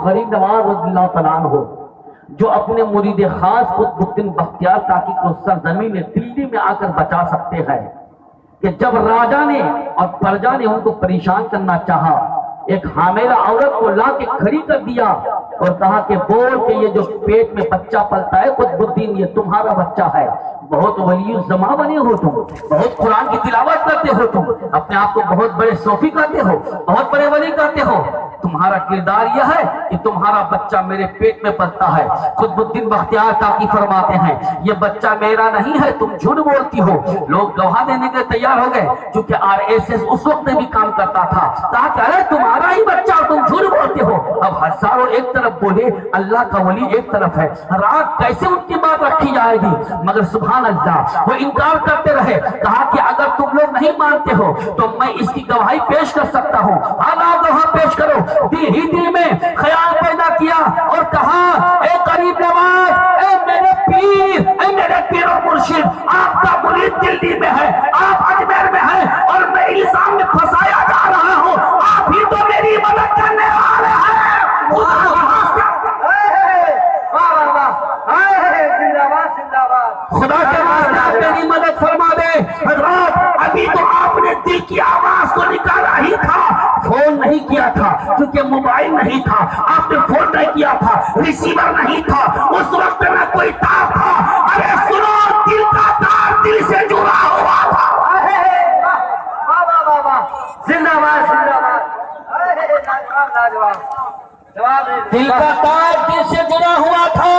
غریب نواز رضی اللہ تعالیٰ عنہ جو اپنے مرید خاص قطب الدین بختیار کاکی کو سرزمین دلی میں آ کر بچا سکتے ہیں کہ جب راجا نے اور پرجا نے ان کو پریشان کرنا چاہا، ایک حاملہ عورت کو لا کے کھڑی کر دیا اور کہا کہ بول کہ یہ جو پیٹ میں بچہ پلتا ہے قطب الدین یہ تمہارا بچہ ہے۔ بہت ولی الزما بنے ہو تم، بہت قرآن کی تلاوت کرتے ہو تم، اپنے آپ کو بہت بڑے صوفی کہتے ہو، بہت بڑے ولی کہتے ہو، تمہارا کردار یہ ہے کہ تمہارا بچہ میرے پیٹ میں پلتا ہے۔ قطب الدین بختیار کاکی فرماتے ہیں یہ بچہ میرا نہیں ہے، تم جھوٹ بولتی ہو۔ لوگ گواہ دینے کے تیار ہو گئے کیونکہ RSS اس وقت میں بھی کام کرتا تھا، کہا کہ ارے تمہارا ہی بچہ تم جھوٹ بولتے ہو۔ اب ہزاروں ایک طرف بولے، اللہ کا ولی ایک طرف ہے، رات کیسے ان کی بات رکھی جائے گی؟ مگر سبحان اللہ وہ انکار کرتے رہے، کہا کہ اگر تم لوگ نہیں مانتے ہو تو میں اس کی گواہی پیش کر سکتا ہوں، آنا گواہ پیش کرو۔ دل ہی دل میں خیال پیدا کیا اور کہا اے قریب نواز، اے میرے پیر، اے میرے پیر و مرشد، آپ کا مرید دلی میں ہے، آپ اجمیر میں ہیں اور میں الزام میں پھنسایا جا رہا ہوں، آپ ہی تو میری مدد کرنے والے ہیں۔ خدا کے واسطے میری مدد فرما دے حضرات، ابھی تو آپ نے دل کی آواز کو نکالا ہی تھا، فون نہیں کیا تھا کیونکہ موبائل نہیں تھا، آپ نے فون نہیں کیا تھا، ریسیور نہیں تھا، اس وقت نہ کوئی تار تھا، ارے سنو دل کا تار دل سے جڑا ہوا تھا۔ زندہ باد زندہ باد، دل کا تار دل سے جڑا ہوا تھا۔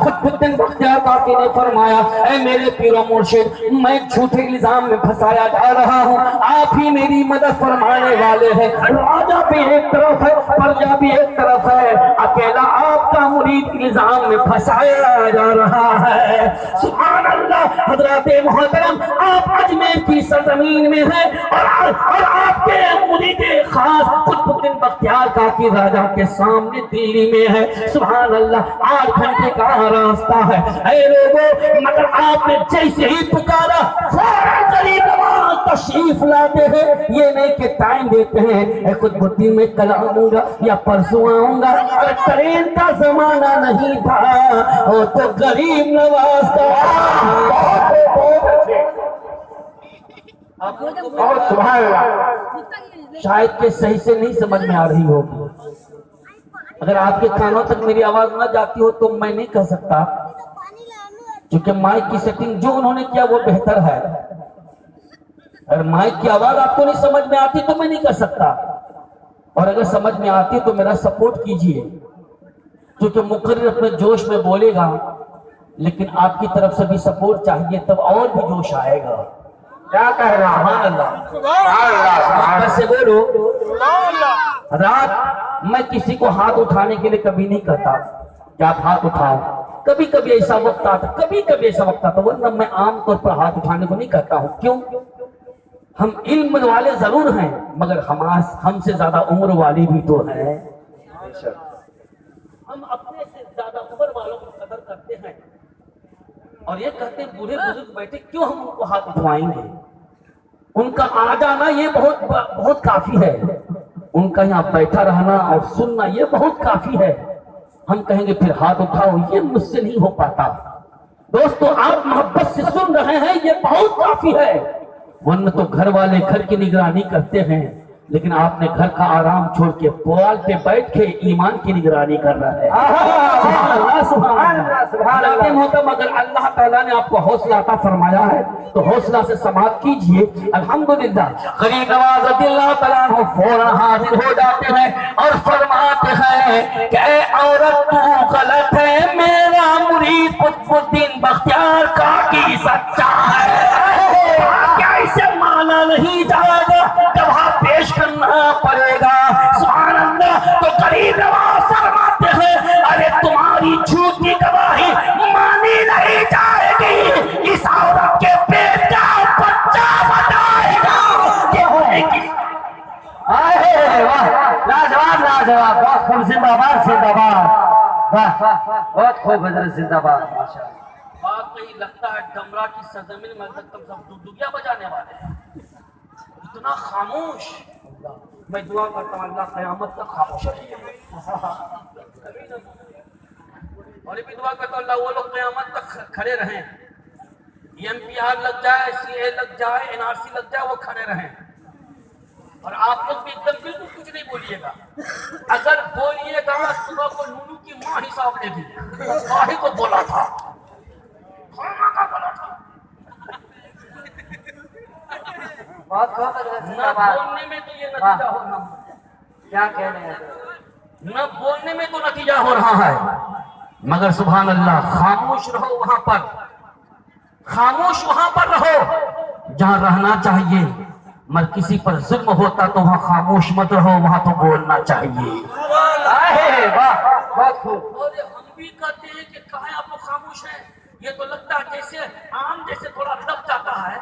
قطب الدین بختیار کاکی نے فرمایا اے میرے پیر و مرشد، میں جھوٹے الزام میں پھنسایا جا رہا ہوں، آپ ہی میری مدد فرمانے والے ہیں۔ راجا بھی ایک طرف ہے، پرجا بھی ایک طرف ہے، اکیلا آپ کا مرید الزام میں پھنسایا جا رہا ہے۔ سبحان اللہ۔ حضرات محترم، آپ اجمیر کی سرزمین میں ہیں اور آپ کے مرید خاص قطب الدین بختیار کاکی راجا کے سامنے دلی میں ہے۔ سبحان اللہ، 8 گھنٹے کا راستہ ہے۔ اے لوگوں، مگر آپ نے جیسے ہی پکارا فوراً قریب نواز تشریف لاتے ہیں، یہ نہیں کہ ٹائم دیتے ہیں اے قطب الدین میں کل آؤں گا یا پرسوں آؤں گا، اگر ٹرین کا زمانہ نہیں تھا وہ تو غریب نواز کا سبحان اللہ۔ شاید کہ صحیح سے نہیں سمجھ میں آ رہی ہوگی، اگر آپ کے کانوں تک میری آواز نہ جاتی ہو تو میں نہیں کہہ سکتا، کیونکہ مائک کی سیٹنگ جو انہوں نے کیا وہ بہتر ہے۔ اگر مائک کی آواز آپ کو نہیں سمجھ میں آتی تو میں نہیں کہہ سکتا، اور اگر سمجھ میں آتی تو میرا سپورٹ کیجئے، کیونکہ مقرر اپنے جوش میں بولے گا لیکن آپ کی طرف سے بھی سپورٹ چاہیے، تب اور بھی جوش آئے گا۔ کیا کہہ رہا؟ سبحان اللہ۔ کیسے بولو؟ رات میں کسی کو ہاتھ اٹھانے کے لیے کبھی نہیں کہتا کہ آپ ہاتھ اٹھاؤ، کبھی کبھی ایسا وقت آتا ورنہ میں عام طور پر ہاتھ اٹھانے کو نہیں کہتا ہوں۔ کیوں؟ ہم علم والے ضرور ہیں مگر ہم سے زیادہ عمر والے بھی تو ہیں، ہم اپنے سے زیادہ عمر والوں کو قدر کرتے ہیں اور یہ کہتے ہیں بوڑھے بزرگ بیٹھے کیوں ہم ان کو ہاتھ اٹھوائیں گے، ان کا آ جانا یہ بہت کافی ہے، ان کا یہاں بیٹھا رہنا اور سننا یہ بہت کافی ہے، ہم کہیں گے پھر ہاتھ اٹھاؤ، یہ مجھ سے نہیں ہو پاتا۔ دوستو آپ محبت سے سن رہے ہیں یہ بہت کافی ہے، ورنہ تو گھر والے گھر کی نگرانی کرتے ہیں لیکن آپ نے گھر کا آرام چھوڑ کے پوال پہ بیٹھ کے ایمان کی نگرانی کر رہا ہے۔ سبحان اللہ سبحان اللہ۔ محترم اگر اللہ تعالیٰ نے آپ کو حوصلہ عطا فرمایا ہے تو حوصلہ سے سماعت کیجئے۔ الحمدللہ قریب نواز رضی اللہ تعالیٰ عنہ فوراً حاضر ہو جاتے ہیں اور فرماتے ہیں کہ اے عورت تو غلط ہے، میرا مرید قطب الدین بختیار کاکی سچا ہے، کیا اسے مانا نہیں جائے گا، گواہ پیش کرنا پڑے گا۔ سبحان اللہ۔ تو قریب نواز فرماتے ہیں ارے تمہاری جھوٹی گواہی مانی نہیں جائے گی، اس عورت کے پیٹ کا بچہ بتائے گا۔ لاجواب لاجواب، بہت خوب، زندہ باد زندہ باد، بہت خوب حضرت، زندہ باد۔ واقعی لگتا ہے ڈمرا کی سرزمین میں تم سب ڈگڈگیاں بجانے والے ہیں، اتنا خاموش۔ میں دعا کرتا ہوں اللہ قیامت تک خاموش رہے، اور یہ بھی دعا کرتا ہوں اللہ وہ لوگ قیامت تک کھڑے رہیں، EMPR لگ جائے، CA لگ جائے، NRC لگ جائے، وہ کھڑے رہیں، اور آپ لوگ بھی ایک دم بالکل کچھ نہیں بولیے گا، اگر بولیے گا صبح کو نونو کی ماں حساب لے گی، ماہی کو بولا تھا، خامہ کا بولا تھا، نہ بولنے میں تو یہ نتیجہ ہو رہا ہے، کیا کہہ رہے ہیں؟ نہ بولنے میں تو نتیجہ ہو رہا ہے، مگر سبحان اللہ خاموش رہو وہاں پر، خاموش وہاں پر رہو جہاں رہنا چاہیے، مگر کسی پر ظلم ہوتا تو وہاں خاموش مت رہو، وہاں تو بولنا چاہیے۔ واہ بہت خوب۔ اور ہم بھی کہتے ہیں کہ کہاں آپ لوگ خاموش ہیں، یہ تو لگتا ہے جیسے آم جیسے تھوڑا دب جاتا ہے،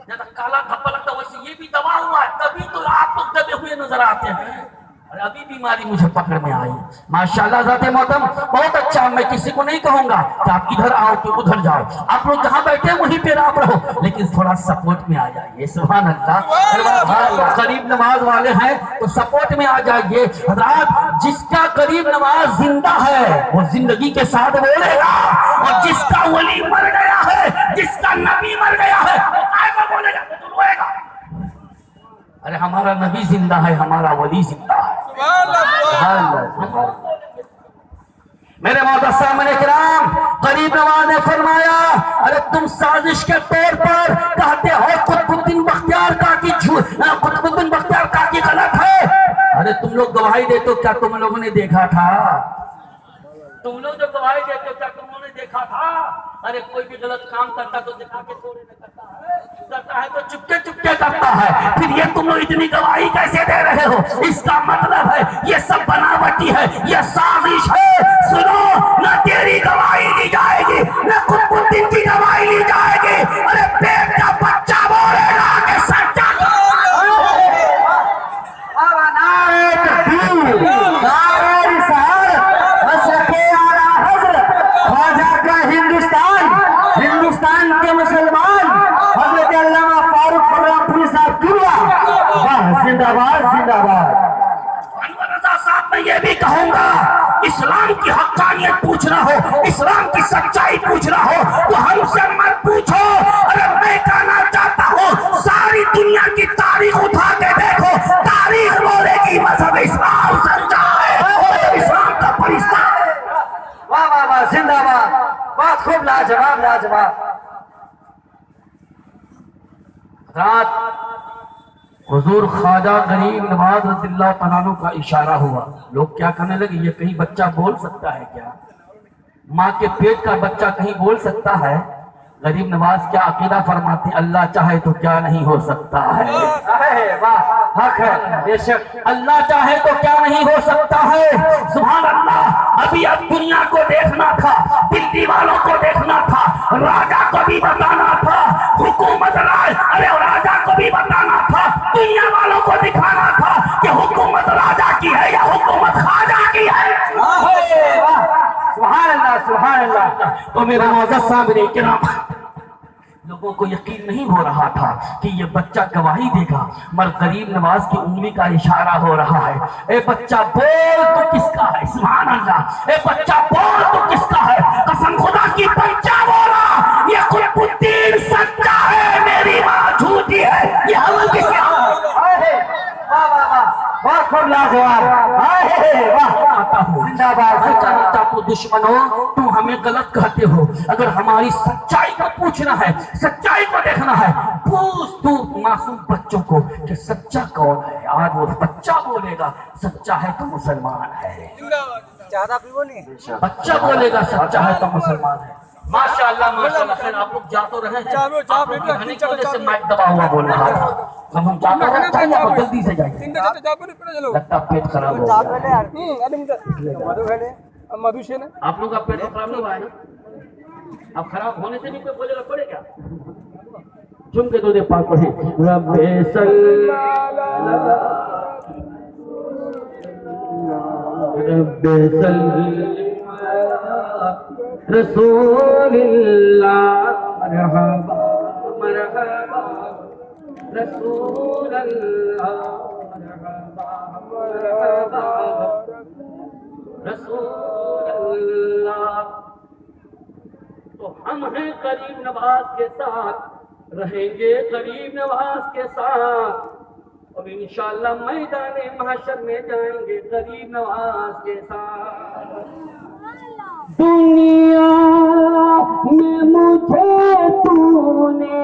جیسا کالا دھبا لگتا ہے، ویسے یہ بھی دبا ہوا ہے، تبھی تو آپ لوگ دبے ہوئے نظر آتے ہیں، اور ابھی بیماری مجھے پکڑ میں آئی۔ ماشاءاللہ ذات محترم بہت اچھا، میں کسی کو نہیں کہوں گا کہ آپ ادھر آؤ کہ ادھر جاؤ، آپ لوگ جہاں بیٹھے ہیں وہیں پہ آپ رہو، لیکن تھوڑا سپورٹ میں آ جائیے، سبحان اللہ۔ قریب نماز والے ہیں تو سپورٹ میں آ جائیے حضرات، جس کا قریب نماز زندہ ہے وہ زندگی کے ساتھ بولے گا، اور جس کا ولی مر گیا ہے، جس کا نبی مر گیا ہے وہ کائے کو بولے گا، وہ تو روئے گا۔ ارے ہمارا نبی زندہ ہے، ہمارا ولی زندہ ہے، سبحان اللہ۔ میرے معزز سامعین کرام، قریب نواز نے فرمایا ارے تم سازش کے طور پر کہتے ہو قطب الدین بختیار کاکی قطب الدین بختیار کاکی غلط ہے، ارے تم لوگ گواہی دیتے ہو، کیا تم لوگوں نے دیکھا تھا؟ تم لوگ جو گواہی دیتے ہو کیا تم لوگوں نے دیکھا تھا؟ ارے کوئی بھی غلط کام کرتا تو دکھا کے تھوڑے نہ کرتا ہے تو چپکے چپکے کرتا ہے، پھر یہ تم لوگ اتنی گواہی کیسے دے رہے ہو؟ اس کا مطلب ہے یہ سب بناوٹی ہے، یہ سازش ہے۔ سنو، نہ تیری گواہی لی جائے گی، نہ قطب الدین کی گواہی لی جائے گی، ارے پیٹ کا بچہ بولے گا کہ سچا نعرہ تکبیر، نعرہ رسالت، مشرق اعلیٰ حضرت خواجہ کا ہندوستان کے مسلمان حضرت علامہ فاروق فرامپوری صاحب کیا واہ، زندہ باد زندہ باد۔ انور رضا صاحب میں یہ بھی کہوں گا، اسلام کی حقانیت پوچھنا ہو، اسلام کی سچائی پوچھنا ہو تو ہم سے مت پوچھو، اگر میں کہنا چاہتا ہوں ساری دنیا کی تاریخ اٹھا کے دیکھو، تاریخ بولے گی مذہب اسلام سچا ہے، مذہب اسلام کا فرشتہ ہے۔ واہ واہ واہ، زندہ باد، بہت خوب، لاجواب لاجواب۔ رات حضور خواجہ غریب نواز رضی اللہ تعالیٰ عنہ کا اشارہ ہوا، لوگ کیا کہنے لگے یہ کہیں بچہ بول سکتا ہے کیا؟ ماں کے پیٹ کا بچہ کہیں بول سکتا ہے؟ غریب نواز کیا عقیدہ فرماتے ہیں؟ اللہ چاہے تو کیا نہیں ہو سکتا ہے، واہ، حق ہے، بے شک۔ اللہ چاہے تو کیا نہیں ہو سکتا ہے، سبحان اللہ۔ ابھی اب دنیا کو دیکھنا تھا، دلی والوں کو دیکھنا تھا، راجہ کو بھی بتانا تھا، حکومت ارے راجہ کو بھی بتانا تھا، دنیا والوں کو دکھانا تھا کہ حکومت راجہ کی ہے یا حکومت خواجہ کی ہے۔ سبحان اللہ سبحان اللہ۔ تو میرے معزز سامعین کرام، لوگوں کو یقین نہیں ہو رہا تھا کہ یہ بچہ گواہی دے گا، مگر غریب نواز کی انگلی کا اشارہ ہو رہا ہے، اے بچہ بول تو کس کا ہے؟ سبحان اللہ، اے بچہ بول تو کس کا ہے؟ قسم خدا کی بچہ بولا یہ قطب الدین سچا ہے، میری ماں جھوٹی ہے، یہ ہم کس کا؟ واہ واہ واہ، بہت خوب، لاجواب، زندہ باد۔ چاہتا تو دشمن ہو، تم ہمیں غلط کہتے ہو، اگر ہماری سچائی کو پوچھنا ہے، سچائی کو دیکھنا ہے، پوچھ تو معصوم بچوں کو کہ سچا کون ہے، آج وہ بچہ بولے گا سچا ہے تو مسلمان ہے، زیادہ پیو نہیں، بچہ بولے گا سچا ہے تو مسلمان ہے۔ ماشاءاللہ ماشاءاللہ، خیر آپ لوگ جا تو رہے ہیں، آپ لوگ کی کی وجہ سے مائک دبا ہوا بول رہا تھا، اب ہم جاتے رہے چاہیے آپ جلدی سے جائیں، لگتا پیٹ خراب ہو گیا۔ آپ لوگ کا پیٹ تو خراب نہیں ہوا ہے نا؟ اب خراب ہونے سے بھی کوئی بولے گا پڑے گا؟ جم کے دو دے پاک پڑھیں، رب صلی رب صلی رسول اللہ، مرحبا مرحبا رسول اللہ، مرحبا رسول اللہ. تو ہم ہیں غریب نواز کے ساتھ، رہیں گے غریب نواز کے ساتھ، اور انشاءاللہ میدان محشر میں جائیں گے غریب نواز کے ساتھ. دنیا میں مجھے تو نے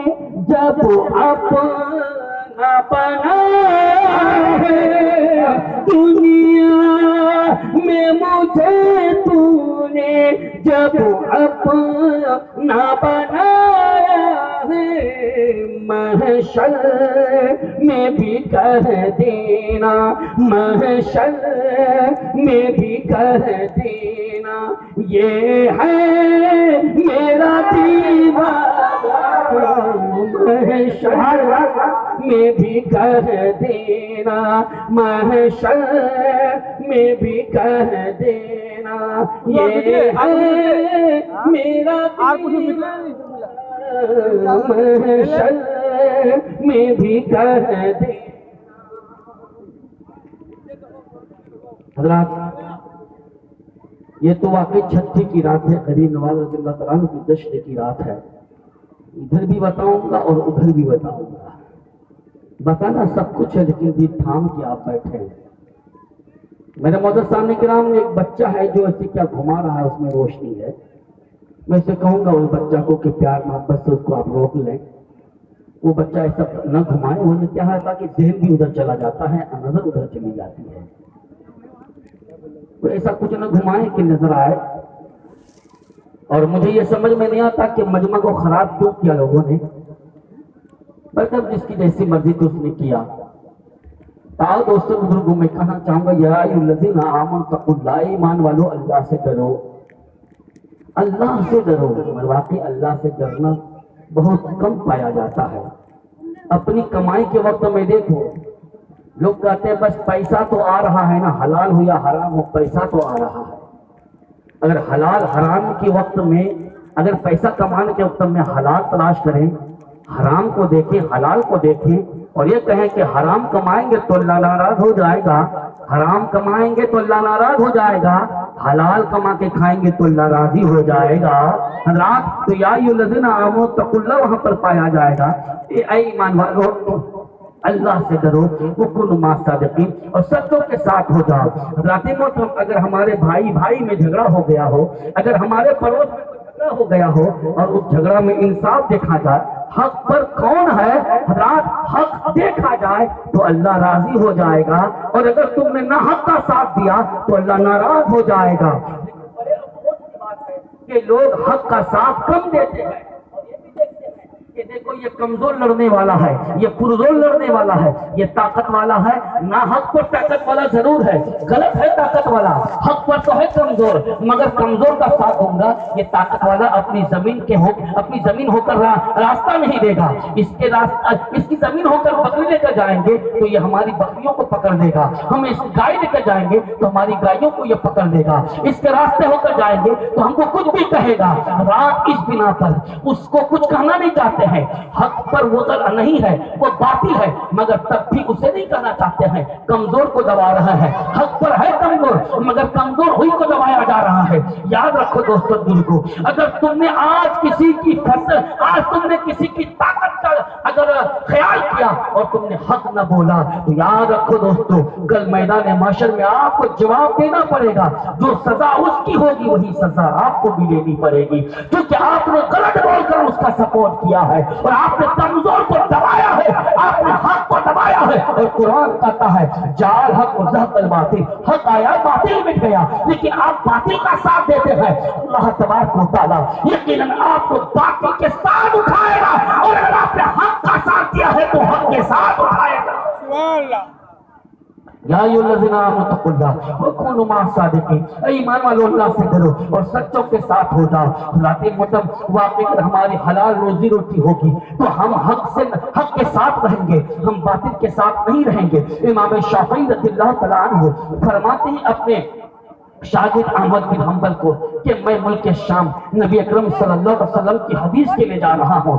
جب اپنا بنایا ہے، دنیا میں مجھے تو نے جب اپنا بنایا ہے، محشر میں بھی کہہ دینا، محشر میں بھی کہہ دینا، یہ ہے میرا دیوانہ. محشر میں بھی کہہ دینا، محشر میں بھی کہہ دینا، یہ ہے میرا دیوانہ. محشر میں بھی کہہ دینا. حضرات، یہ تو واقعی چھٹی کی رات ہے، غریب نواز رضی اللہ تعالیٰ عنہ کی جشن کی رات ہے. ادھر بھی بتاؤں گا اور ادھر بھی بتاؤں گا. بتانا سب کچھ ہے لیکن بھی تھام کے آپ بیٹھے ہیں. میرے معزز سامنے کرام، ایک بچہ ہے جو ایسے کیا گھما رہا ہے، اس میں روشنی ہے. میں اسے کہوں گا اس بچہ کو کہ پیار محبت سے اس کو آپ روک لیں. وہ بچہ ایسا نہ گھمائے، انہوں کیا ہے تاکہ ذہن بھی ادھر چلا جاتا ہے، نظر ادھر چلی جاتی ہے. تو ایسا کچھ نہ گھمائے کہ نظر آئے. اور مجھے یہ سمجھ میں نہیں آتا کہ مجمع کو خراب کیوں کیا لوگوں نے. بلکہ جس کی جیسی مرضی تھی اس نے کیا. تاؤ دوستوں بزرگوں میں کہنا چاہوں گا، یا ایھا الذین آمنوا اتقوا اللہ، ایمان والو اللہ سے ڈرو، اللہ سے ڈرو. واقعی اللہ سے ڈرنا بہت کم پایا جاتا ہے. اپنی کمائی کے وقت میں دیکھو، لوگ کہتے ہیں بس پیسہ تو آ رہا ہے نا، حلال ہو یا حرام ہو پیسہ تو آ رہا ہے. اگر حلال حرام کے وقت میں، اگر پیسہ کمانے کے وقت میں حلال تلاش کریں، حرام کو دیکھیں، حلال کو دیکھیں، اور یہ کہیں کہ حرام کمائیں گے تو اللہ ناراض ہو جائے گا، حرام کمائیں گے تو اللہ ناراض ہو جائے گا، حلال کما کے کھائیں گے تو اللہ راضی ہو جائے گا. حضرات، تو یا ایھا الذین آمنوا اتقوا اللہ وہاں پر پایا جائے گا. اے ایمان والو، اللہ سے ڈرو، وکونوا مع الصادقین، اور سچوں کے ساتھ ہو جاؤ. حضرات محترم، اگر ہمارے بھائی میں جھگڑا ہو گیا ہو، اگر ہمارے پڑوس میں جھگڑا ہو گیا ہو، اور اس جھگڑا میں انصاف دیکھا جائے، حق پر کون ہے، حضرات حق دیکھا جائے تو اللہ راضی ہو جائے گا. اور اگر تم نے نہ حق کا ساتھ دیا تو اللہ ناراض ہو جائے گا. بڑے افسوس کی بات ہے کہ لوگ حق کا ساتھ کم دیتے ہیں، اور یہ بھی دیکھتے ہیں کہ دیکھو یہ کمزور لڑنے والا ہے، یہ پرزور لڑنے والا ہے، یہ طاقت والا ہے. نہ حق پر طاقت والا ضرور ہے، غلط ہے طاقت والا، حق پر تو ہے کمزور، مگر کمزور کا ساتھ دوں گا. یہ طاقت والا اپنی زمین ہو کر راستہ نہیں دے گا. اس کی زمین ہو کر بکری لے کر جائیں گے تو یہ ہماری بکریوں کو پکڑ لے گا. ہم اس گائے لے کر جائیں گے تو ہماری گائیوں کو یہ پکڑ لے گا. اس کے راستے ہو کر جائیں گے تو ہم کو کچھ بھی کہے گا. رات اس بنا پر اس کو کچھ کہنا نہیں چاہتے ہیں. حق پر وہ نہیں ہے، وہ باطل ہے، مگر تب بھی اسے نہیں کہنا چاہتے ہیں. کمزور کو دبا رہا ہے، حق پر ہے کمزور، مگر کمزور ہوئی کو دبایا جا رہا ہے. یاد رکھو دوستو بزرگو، اگر تم نے آج کسی کی طاقت کا اگر خیال کیا اور تم نے حق نہ بولا تو یاد رکھو دوستو، کل میدان محشر میں آپ کو جواب دینا پڑے گا. جو سزا اس کی ہوگی وہی سزا آپ کو بھی لینی پڑے گی، کیونکہ آپ نے غلط بول کر اس کا سپورٹ کیا ہے، اور آپ نے کمزور کو دبایا ہے، آپ نے حق کو دبایا ہے. اور قرآن کہتا ہے جعل حق و زہق الباطل، حق آیا باطل مٹ گیا، لیکن آپ باطل کا ساتھ دیتے ہیں. اللہ تبارک و تعالیٰ یقیناً آپ کو باطل کے ساتھ اٹھائے گا، اور اگر آپ نے حق کا ساتھ دیا ہے تو حق کے ساتھ اٹھائے گا. یا ایھا الذین آمنوا اتقوا اللہ وکونوا مع الصادقین. اے ایمان والو، اللہ سے ڈرو اور سچوں کے ساتھ ہو جاؤ. واقعی اگر ہماری حلال روزی روٹی ہوگی تو ہم حق کے ساتھ رہیں گے، ہم باطل کے ساتھ نہیں رہیں گے. امام شافعی رضی اللہ تعالیٰ عنہ فرماتے ہیں اپنے شاگرد احمد بن حنبل کو کہ میں ملک شام نبی اکرم صلی اللہ علیہ وسلم کی حدیث کے لیے جا رہا ہوں.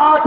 8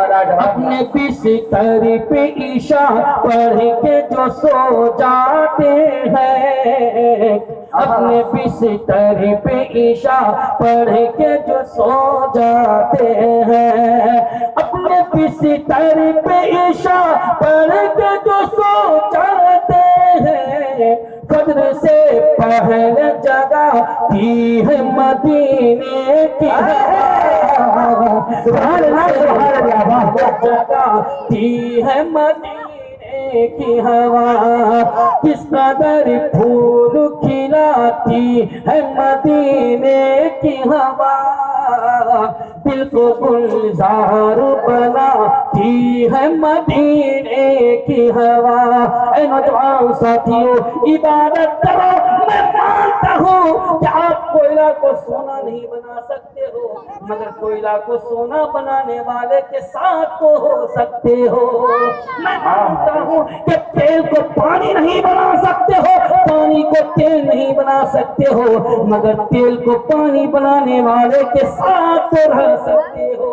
راجہ. اپنے بستر پہ عشاء پڑھ کے جو سو جاتے ہیں، اپنے بستر پہ عشاء پڑھ کے جو سو جاتے ہیں، اپنے بستر پہ عشاء پڑھ کے جو سو جاتے ہیں، فجر سے پہلے جگاتی ہے مدینے کی ہوا، سبحان اللہ سبحان اللہ. جگاتی ہے مدینے کی ہوا، کس قدر پھول کھلاتی ہے مدینے کی ہوا، دل کو گلزار بناتی ہے مدینے کی ہوا. اے نوجوان ساتھیوں، عبادت کرو. میں مانتا ہوں کہ آپ کوئلہ کو سونا نہیں بنا سکتے ہو، مگر کوئلہ کو سونا بنانے والے کے ساتھ تو ہو سکتے ہو. میں مانتا ہوں کہ تیل کو پانی نہیں بنا سکتے ہو، پانی کو تیل نہیں بنا سکتے ہو، مگر تیل کو پانی بنانے والے کے ساتھ تو رہ سکتے ہو.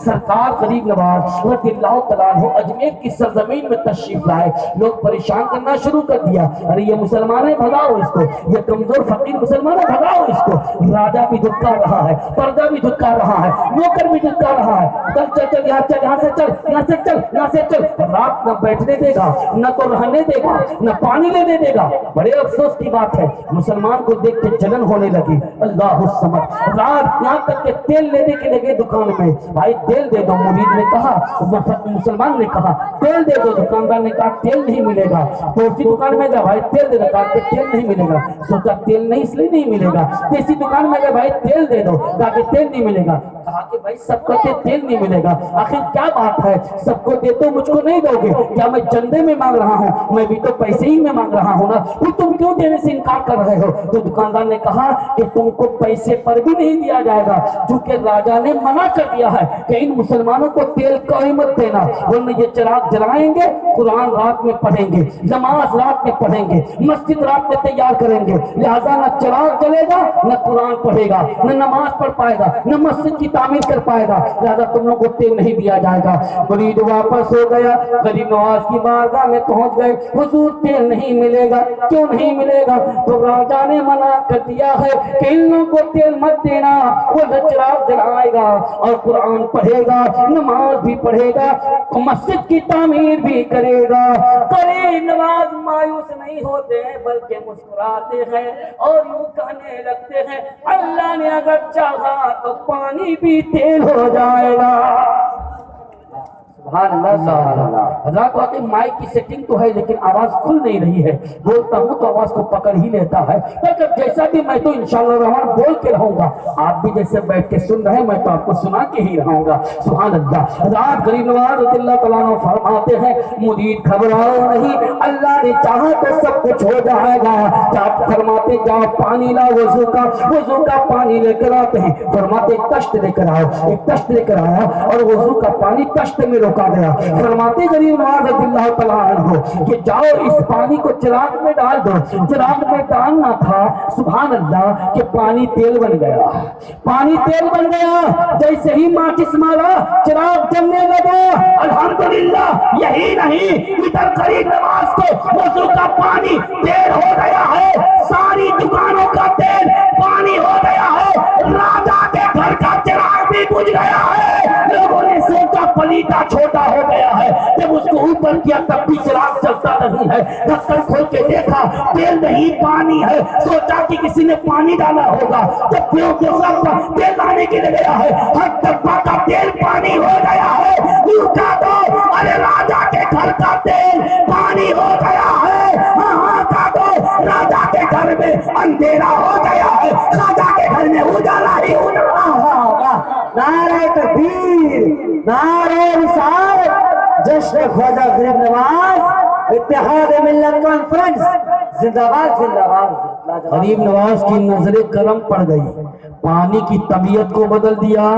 سرکار غریب نواز رضی اللہ تعالیٰ عنہ اجمیر کی سرزمین میں تشریف لائے. لوگ پریشان کرنا شروع کر دیا، ارے یہ مسلمان ہے بھگاؤ اس کو، یہ کمزور فقیر مسلمان ہے بھگاؤ اس کو. راجہ بھی دھتکار رہا ہے، پردہ بھی دھتکار رہا ہے، نوکر بھی دھتکار رہا ہے. چل چل چل یہاں چل، یہاں سے چل، یہاں سے چل، یہاں سے چل. رات نہ بیٹھنے دے گا، نہ تو رہنے دے گا، نہ پانی لینے دے گا. بڑے افسوس کی بات ہے، مسلمان کو دیکھ کے جلن ہونے لگی. اللہ الصمد. رات یہاں تک کہ تیل لینے کے لگے دکان میں، بھائی تیل دے دو. مرید نے کہا، مسلمان نے کہا تیل دے دو. دکاندار نے کہا تیل نہیں ملے گا. تو اسی دکان میں گیا، بھائی تیل دے دو. کہا کہ تیل نہیں ملے گا. سوچا تیل نہیں اس لیے نہیں ملے گا. تیسری دکان میں گیا، بھائی تیل دے دو. کہا کہ تیل نہیں ملے گا. کہا کہ بھائی سب کو تیل نہیں ملے گا، آخر کیا بات ہے؟ سب کو دے تو مجھ کو نہیں دو گے کیا؟ میں چندے میں مانگ رہا ہوں، میں بھی تو پیسے ہی میں مانگ رہا ہوں نا. پھر تم کیوں دینے سے انکار کر رہے ہو؟ تو دکاندار نے کہا کہ تم کو پیسے پر بھی نہیں دیا جائے گا، چونکہ راجہ نے منع کر دیا ہے کہ ان مسلمانوں کو تیل کا ہی مت دینا، ورنہ یہ چراغ جلائیں گے، قرآن رات میں پڑھیں گے، نماز رات میں پڑھیں گے، مسجد رات میں تیار کریں گے، لہذا نہ چراغ جلے گا، نہ قرآن پڑھے گا، نہ نماز پڑھ پائے گا، نہ مسجد کی تعمیر کر پائے گا، لہذا تم لوگوں کو تیل نہیں دیا جائے گا. مرید واپس ہو گیا، غریب نواز کی بارگاہ میں پہنچ گئے. حضور تیل نہیں ملے گا. کیوں نہیں ملے گا؟ تو راجہ نے منع کر دیا ہے کہ ان لوگوں کو تیل مت دینا. وہ چراغ جلائے گا اور قرآن پڑھے گا، نماز بھی پڑھے گا، مسجد کی تعمیر بھی کرے گا. غریب نواز مایوس نہیں ہوتے بلکہ مسکراتے ہیں اور یوں کہنے لگتے ہیں، اللہ نے اگر چاہا تو پانی بھی تیل ہو جائے گا. سبحان اللہ سبحان اللہ. حضرات واقعی مائک کی سیٹنگ تو ہے لیکن آواز کھل نہیں رہی ہے. بولتا ہوں تو آواز کو پکڑ ہی لیتا ہے، لیکن جیسا بھی میں تو انشاءاللہ الرحمن بول کے رہوں گا. آپ بھی جیسے بیٹھ کے سن رہے ہیں، میں تو آپ کو سنا کے ہی رہوں گا. سبحان اللہ. حضرات غریب نواز رضی اللہ تعالیٰ عنہ فرماتے ہیں، مرید گھبراؤ نہیں، اللہ نے چاہا تو سب کچھ ہو جائے گا. آپ فرماتے جاؤ پانی لا، وضو کا پانی لے کر آتے ہیں. فرماتے ایک تشت لے کر آؤ. ایک تشت لے کر آیا اور وضو کا پانی تشت میں روکا گیا. فرماتے غریب نواز رضی اللہ تعالیٰ عنہ کہ جاؤ اس پانی کو چراغ میں ڈال دو. چراغ میں ڈالنا تھا، سبحان اللہ، کہ پانی تیل بن گیا. پانی تیل بن گیا. جیسے ہی ماچس مارا چراغ جلنے لگا. الحمدللہ. یہی نہیں، ادھر غریب نواز کے وضو کا پانی تیل ہو گیا ہے، ساری دکانوں کا تیل پانی ہو گیا ہے، راجہ کے گھر کا چراغ بھی بجھ گیا ہے. لوگوں نے سوچا پلیتا چھوٹا ہو گیا ہے. جب اس کو اوپر کیا تب بھی چراغ چلتا نہیں ہے. ڈھکن کھول کے دیکھا تیل نہیں پانی ہے. سوچا کہ کسی نے پانی ڈالا ہوگا. جب پیوں کے ساتھ تیل لانے کے لیے گیا ہے، ہر ڈبہ کا تیل پانی ہو گیا ہے. اٹھا دو، ارے راجہ کے گھر کا تیل پانی ہو گیا ہے. ہاں کا دو، راجہ کے گھر میں اندھیرا ہو گیا ہے، راجہ کے گھر میں اجالا ہی اجالا. نعرہ تکبیر، نعرہ رسالت، جشن خواجہ غریب نواز، اتحاد ملت کانفرنس، زندہ باد زندہ باد. غریب نواز کی نظر کرم پڑ گئی، پانی کی طبیعت کو بدل دیا.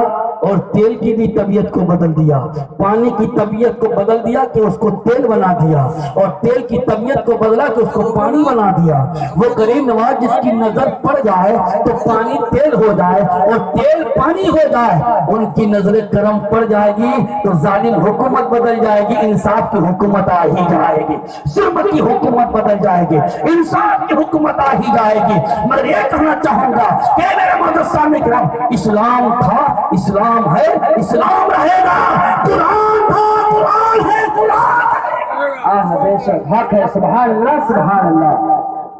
اور تیل کی بھی طبیعت کو بدل دیا، پانی کی طبیعت کو بدل دیا کہ اس کو تیل بنا دیا، اور تیل کی طبیعت کو بدلا کہ اس کو پانی بنا دیا۔ وہ کریم نواز جس کی نظر پڑ جائے تو پانی تیل ہو جائے اور تیل پانی ہو جائے، ان کی نظر کرم پڑ جائے گی تو ظالم حکومت بدل جائے گی، انصاف کی حکومت آ ہی جائے گی، ظلم کی حکومت بدل جائے گی، انصاف کی حکومت آ ہی جائے گی۔ مگر یہ کہنا چاہوں گا کہ میرے معزز سامنے کرام، اسلام تھا، اسلام ہے، اسلام رہے گا، قرآن تھا، قرآن ہے، قرآن بے شک حق ہے، سبحان اللہ سبحان اللہ۔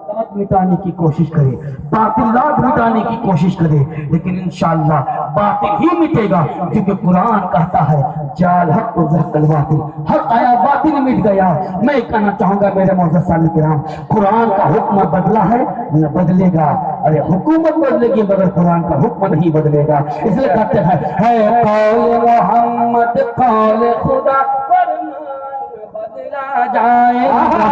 بات مٹانے کی کوشش کرے، باطلات مٹانے کی کوشش کرے، لیکن انشاءاللہ باطل ہی مٹے گا، کیونکہ قرآن کہتا ہے جال حق و زحق الباطل، حق آیا باطل مٹ گیا۔ میں کہنا چاہوں گا میرے معزز سامعین کرام، قرآن کا حکم بدلا ہے نہ بدلے گا، ارے حکومت بدلے گی مگر قرآن کا حکم نہیں بدلے گا۔ اس لیے کہتے ہیں ہے قول محمد قول خدا بدلا جائے گا،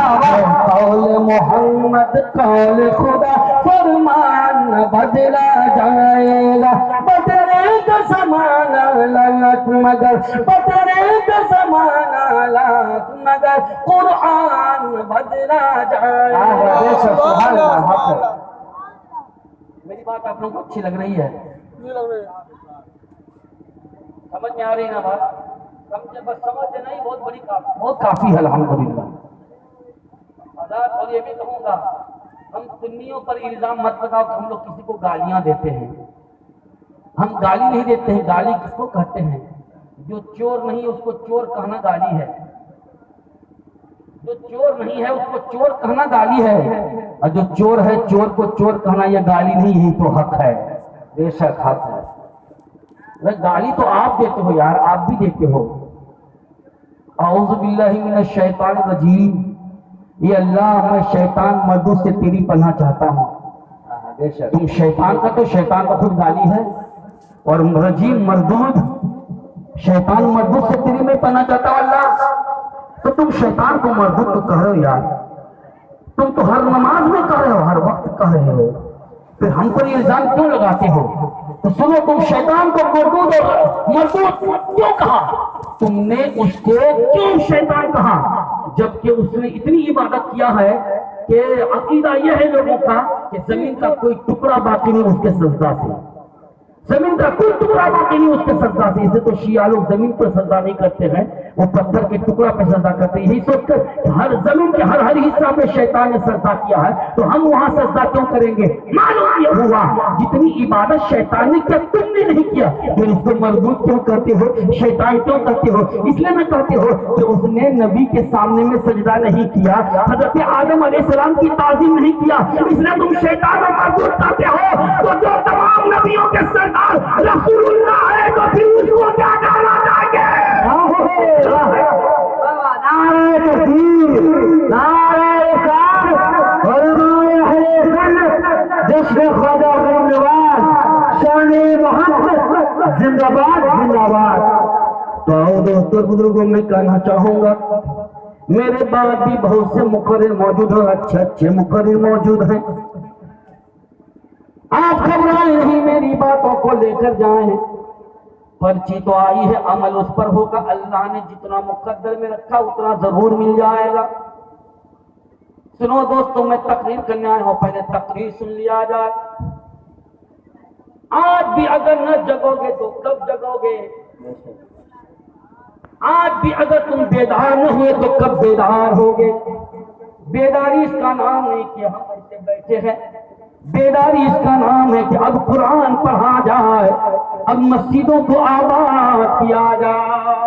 قول محمد قول خدا فرمان بدلا جائے گا، بدلے گا زمانہ لاکھ مگر، بدلے گا زمانہ لاکھ مگر قرآن بدلا جائے گا۔ میری بات آپ لوگوں کو اچھی لگ رہی ہے؟ سمجھ میں آ رہی نا بات؟ سمجھے بس سمجھے نہیں، بہت بڑی بہت کافی ہے الحمدللہ۔ اور یہ بھی کہوں گا، ہم سنیوں پر الزام مت لگاؤ کہ ہم لوگ کسی کو گالیاں دیتے ہیں، ہم گالی نہیں دیتے ہیں۔ گالی کس کو کہتے ہیں؟ جو چور نہیں اس کو چور کہنا گالی ہے، جو چور نہیں ہے اس کو چور کہنا گالی ہے، اور جو چور ہے چور کو چور کہنا یہ گالی نہیں، یہی تو حق ہے۔ بے شک حق ہے۔ گالی تو آپ دیتے ہو یار، آپ بھی دیتے ہو۔ اعوذ باللہ من الشیطان الرجیم، یہ اللہ میں شیطان مردود سے تیری پناہ چاہتا ہوں۔ تم شیطان کا تو شیطان کا خود گالی ہے، اور رجیم مردود، شیطان مردود سے تیری میں پناہ چاہتا ہوں اللہ، تو تم شیطان کو مردود تو کہہ رہے ہو یار، تم تو ہر نماز میں کہہ رہے ہو، ہر وقت کہہ رہے ہو، پھر ہم پر الزام کیوں لگاتے ہو؟ تو سنو، تم شیطان کو مردود کیوں کہا؟ تم نے اس کو کیوں شیطان کہا؟ جبکہ اس نے اتنی عبادت کیا ہے کہ عقیدہ یہ ہے لوگوں کا کہ زمین کا کوئی ٹکڑا باقی نہیں اس کے سجدہ سے، زمین کا کوئی ٹکڑا باقی نہیں اس کے سجدہ سے۔ اسے تو شیعہ لوگ زمین پر سجدہ نہیں کرتے ہیں، وہ پتھر کے ٹکڑا پہ سجدہ کرتے ہیں، یہی سوچ کر کہ ہر زمین کے ہر حصہ پہ شیطان نے سجدہ کیا ہے تو ہم وہاں سجدہ کیوں کریں گے؟ معلوم یہ ہوا جتنی عبادت شیطان نے کیا تم نے نہیں کیا، پھر اس کو مردود کیوں کرتے ہو، شیطان کیوں کرتے ہو؟ اس لیے میں کہتے ہو کہ اس نے نبی کے سامنے میں سجدہ نہیں کیا، حضرت آدم علیہ السلام کی تعظیم نہیں کیا، اس لیے تم شیطان کو مردود کرتے ہو۔ تو جو تمام نبیوں کے سردار رسول اللہ ہے تو پھر اس کو کیا کہنا چاہیے؟ نعرہ تکبیر، نعرہ رسالت، علماء اہل سنت، جشن خواجہ غریب نواز، شان محمد، زندہ باد زندہ باد۔ تو آؤ دوستوں بزرگوں، میں کہنا چاہوں گا میرے بعد بھی بہت سے مقرر موجود ہیں، اچھے اچھے مقرر موجود ہیں، آپ گھبرائیں نہیں، میری باتوں کو لے کر جائیں، پرچی تو آئی ہے، عمل اس پر ہوگا، اللہ نے جتنا مقدر میں رکھا اتنا ضرور مل جائے گا۔ سنو دوستوں، میں تقریر کرنے آیا ہوں، پہلے تقریر سن لیا جائے۔ آج بھی اگر نہ جگو گے تو کب جگو گے؟ آج بھی اگر تم بیدار نہ ہوئے تو کب بیدار ہوگے؟ بیداری اس کا نام نہیں کہ ہم ایسے بیٹھے ہیں، بیداری اس کا نام ہے کہ اب قرآن پڑھا جائے، اب مسجدوں کو آباد کیا جائے۔